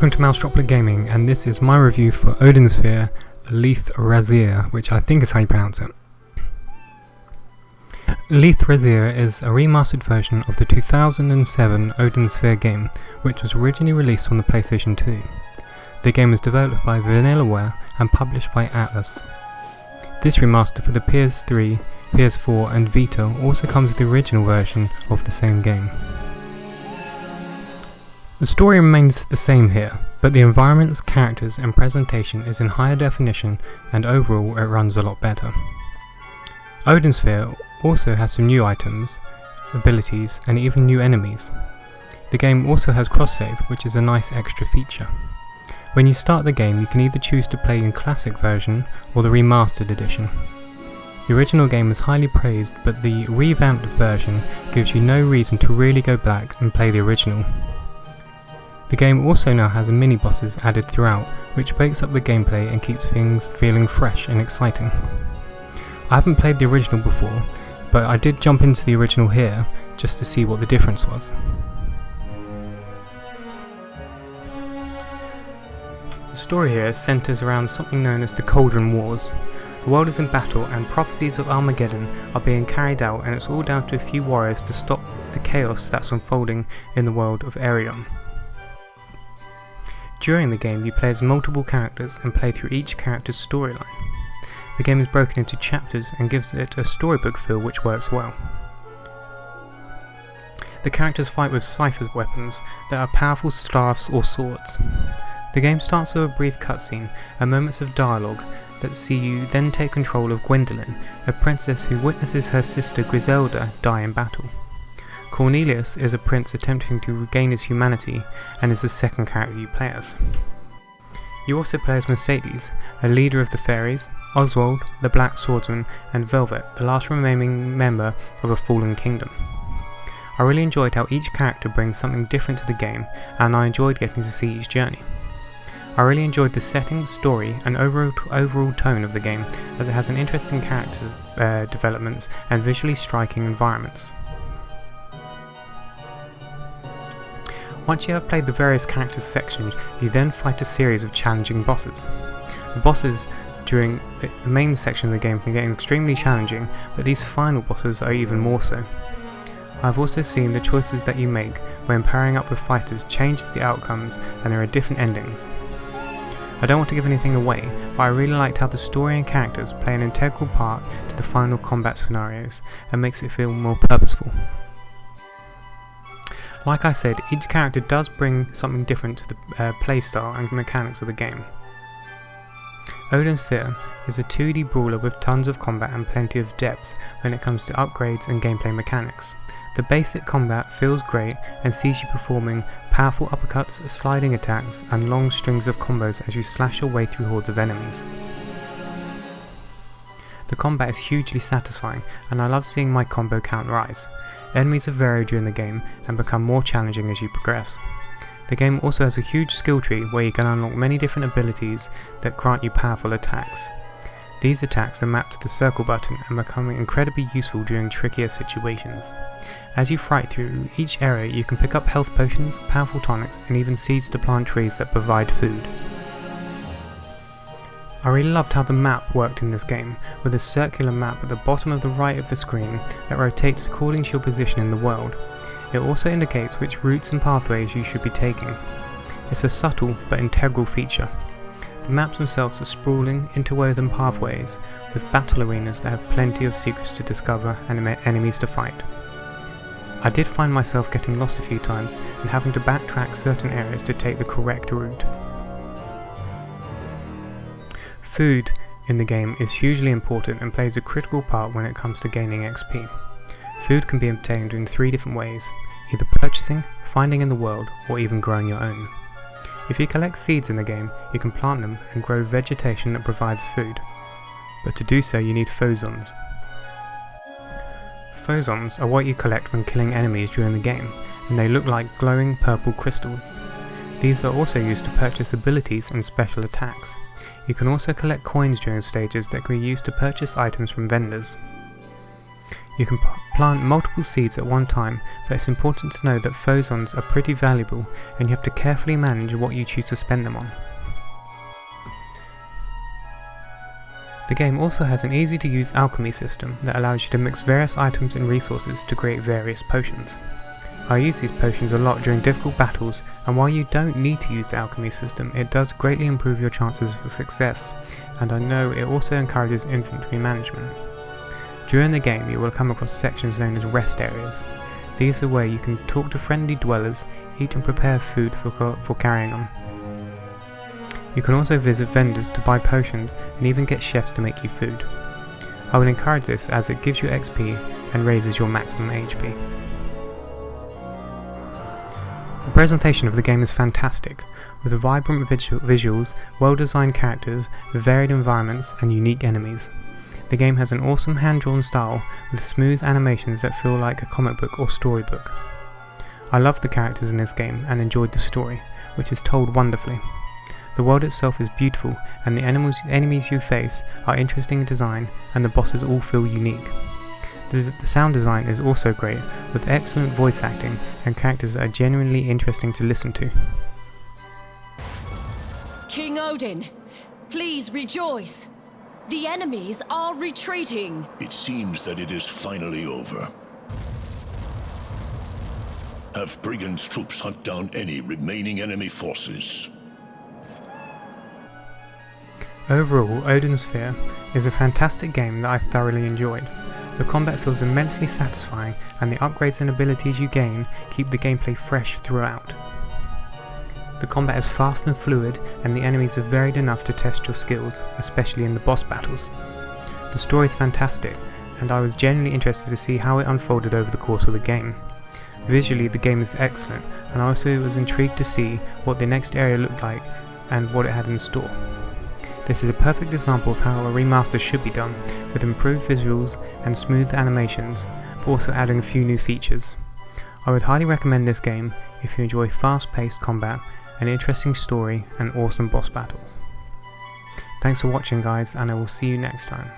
Welcome to Droplet Gaming, and this is my review for Leifthrasir, Leifthrasir, which I think is how you pronounce it. Leifthrasir is a remastered version of the 2007 Odin game, which was originally released on the PlayStation 2. The game was developed by Vanillaware and published by Atlus. This remaster for the PS3, PS4 and Vita also comes with the original version of the same game. The story remains the same here, but the environments, characters and presentation is in higher definition, and overall it runs a lot better. Leifthrasir also has some new items, abilities and even new enemies. The game also has cross-save, which is a nice extra feature. When you start the game, you can either choose to play in classic version or the remastered edition. The original game is highly praised, but the revamped version gives you no reason to really go back and play the original. The game also now has mini-bosses added throughout, which breaks up the gameplay and keeps things feeling fresh and exciting. I haven't played the original before, but I did jump into the original here just to see what the difference was. The story here centres around something known as the Cauldron Wars. The world is in battle and prophecies of Armageddon are being carried out, and it's all down to a few warriors to stop the chaos that's unfolding in the world of Arion. During the game you play as multiple characters and play through each character's storyline. The game is broken into chapters and gives it a storybook feel, which works well. The characters fight with Cypher's weapons that are powerful staffs or swords. The game starts with a brief cutscene and moments of dialogue that see you then take control of Gwendolyn, a princess who witnesses her sister Griselda die in battle. Cornelius is a prince attempting to regain his humanity and is the second character you play as. You also play as Mercedes, a leader of the fairies, Oswald, the black swordsman, and Velvet, the last remaining member of a fallen kingdom. I really enjoyed how each character brings something different to the game, and I enjoyed getting to see each journey. I really enjoyed the setting, story and overall tone of the game, as it has an interesting character developments and visually striking environments. Once you have played the various characters sections, you then fight a series of challenging bosses. The bosses during the main section of the game can get extremely challenging, but these final bosses are even more so. I've also seen the choices that you make when pairing up with fighters changes the outcomes, and there are different endings. I don't want to give anything away, but I really liked how the story and characters play an integral part to the final combat scenarios and makes it feel more purposeful. Like I said, each character does bring something different to the playstyle and mechanics of the game. Leifthrasir is a 2D brawler with tons of combat and plenty of depth when it comes to upgrades and gameplay mechanics. The basic combat feels great and sees you performing powerful uppercuts, sliding attacks and long strings of combos as you slash your way through hordes of enemies. The combat is hugely satisfying, and I love seeing my combo count rise. Enemies are varied during the game and become more challenging as you progress. The game also has a huge skill tree where you can unlock many different abilities that grant you powerful attacks. These attacks are mapped to the circle button and become incredibly useful during trickier situations. As you fight through each area you can pick up health potions, powerful tonics and even seeds to plant trees that provide food. I really loved how the map worked in this game, with a circular map at the bottom of the right of the screen that rotates according to your position in the world. It also indicates which routes and pathways you should be taking. It's a subtle but integral feature. The maps themselves are sprawling, interwoven pathways with battle arenas that have plenty of secrets to discover and enemies to fight. I did find myself getting lost a few times and having to backtrack certain areas to take the correct route. Food in the game is hugely important and plays a critical part when it comes to gaining XP. Food can be obtained in 3 different ways, either purchasing, finding in the world, or even growing your own. If you collect seeds in the game, you can plant them and grow vegetation that provides food, but to do so you need phosons. Phosons are what you collect when killing enemies during the game, and they look like glowing purple crystals. These are also used to purchase abilities and special attacks. You can also collect coins during stages that can be used to purchase items from vendors. You can plant multiple seeds at one time, but it's important to know that phosons are pretty valuable and you have to carefully manage what you choose to spend them on. The game also has an easy to use alchemy system that allows you to mix various items and resources to create various potions. I use these potions a lot during difficult battles, and while you don't need to use the alchemy system, it does greatly improve your chances of success, and I know it also encourages infantry management. During the game you will come across sections known as rest areas. These are where you can talk to friendly dwellers, eat and prepare food for carrying them. You can also visit vendors to buy potions and even get chefs to make you food. I would encourage this as it gives you XP and raises your maximum HP. The presentation of the game is fantastic, with vibrant visuals, well-designed characters, varied environments and unique enemies. The game has an awesome hand-drawn style with smooth animations that feel like a comic book or storybook. I loved the characters in this game and enjoyed the story, which is told wonderfully. The world itself is beautiful and the enemies you face are interesting in design and the bosses all feel unique. The sound design is also great, with excellent voice acting and characters that are genuinely interesting to listen to. King Odin, please rejoice! The enemies are retreating! It seems that it is finally over. Have Brigand's troops hunt down any remaining enemy forces. Overall, Leifthrasir is a fantastic game that I thoroughly enjoyed. The combat feels immensely satisfying and the upgrades and abilities you gain keep the gameplay fresh throughout. The combat is fast and fluid and the enemies are varied enough to test your skills, especially in the boss battles. The story is fantastic and I was genuinely interested to see how it unfolded over the course of the game. Visually the game is excellent and I also was intrigued to see what the next area looked like and what it had in store. This is a perfect example of how a remaster should be done, with improved visuals and smooth animations, but also adding a few new features. I would highly recommend this game if you enjoy fast-paced combat, an interesting story and awesome boss battles. Thanks for watching guys, and I will see you next time.